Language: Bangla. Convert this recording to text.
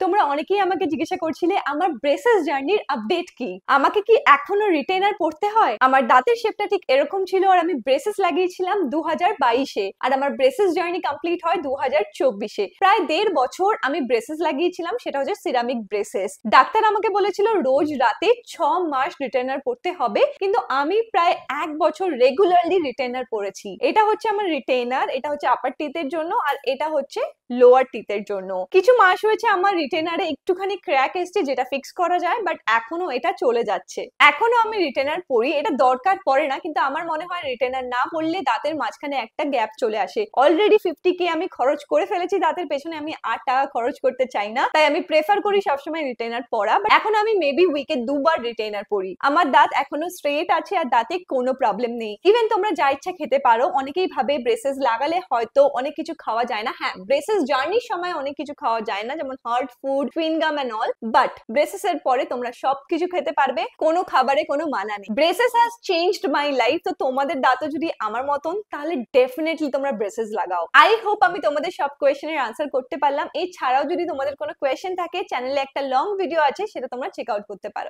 তোমরা অনেকেই আমাকে জিজ্ঞাসা করছিলে আমার ব্রেসেস জার্নির আপডেট কি, আমাকে কি এখনো রিটেনার পড়তে হয়। আমার দাঁতের শেপটা ঠিক এরকম ছিল আর আমি ব্রেসেস লাগিয়েছিলাম 2022-এ, আর আমার ব্রেসেস জার্নি কমপ্লিট হয় 2024-এ। প্রায় 1.5 বছর আমি ব্রেসেস লাগিয়েছিলাম, সেটা হচ্ছে সিরামিক ব্রেসেস। ডাক্তার আমাকে বলেছিল রোজ রাতে 6 মাস রিটেনার পড়তে হবে, কিন্তু আমি প্রায় 1 বছর রেগুলারলি রিটেনার পড়েছি। এটা হচ্ছে আমার রিটেনার, এটা হচ্ছে আপার টিথের জন্য আর এটা হচ্ছে লোয়ার টিথের জন্য। কিছু মাস হয়েছে আমার রিটেনারে একটুখানি ক্র্যাক এসছে, যেটা ফিক্স করা যায়, বাট এখনো এটা চলে যাচ্ছে। এখনো আমি রিটেনার পরি, এটা দরকার পড়ে না, কিন্তু আমার মনে হয় রিটেনার না পড়লে দাঁতের মাঝখানে একটা গ্যাপ চলে আসে। অলরেডি 50K আমি খরচ করে ফেলেছি দাঁতের পেছনে, আমি 8 টাকা খরচ করতে চাই না, তাই আমি প্রেফার করি সবসময় রিটেনার পরা। এখন আমি মেবি উইকে 2 বার রিটেনার পরি। আমার দাঁত এখনো স্ট্রেট আছে আর দাঁতে কোনো প্রবলেম নেই। ইভেন তোমরা যা ইচ্ছা খেতে পারো। অনেকেই ভাবে ব্রেসেস লাগালে হয়তো অনেক কিছু খাওয়া যায় না। হ্যাঁ, ব্রেসেস জার্নির সময় অনেক কিছু খাওয়া যায় না, যেমন hard food, chewing gum and all, but braces এর পরে তোমরা সবকিছু খেতে পারবে, কোনো খাবারে কোনো মানা নেই। Braces has changed my life. তো তোমাদের দাঁতও যদি আমার মতন, তাহলে ডেফিনেটলি তোমরা ব্রেসেস লাগাও। আই হোপ আমি তোমাদের সব কোয়েশ্চেনের আনসার করতে পারলাম। এছাড়াও যদি তোমাদের কোনো কোয়েশ্চেন থাকে, চ্যানেলে একটা লং ভিডিও আছে, সেটা তোমরা চেক আউট করতে পারো।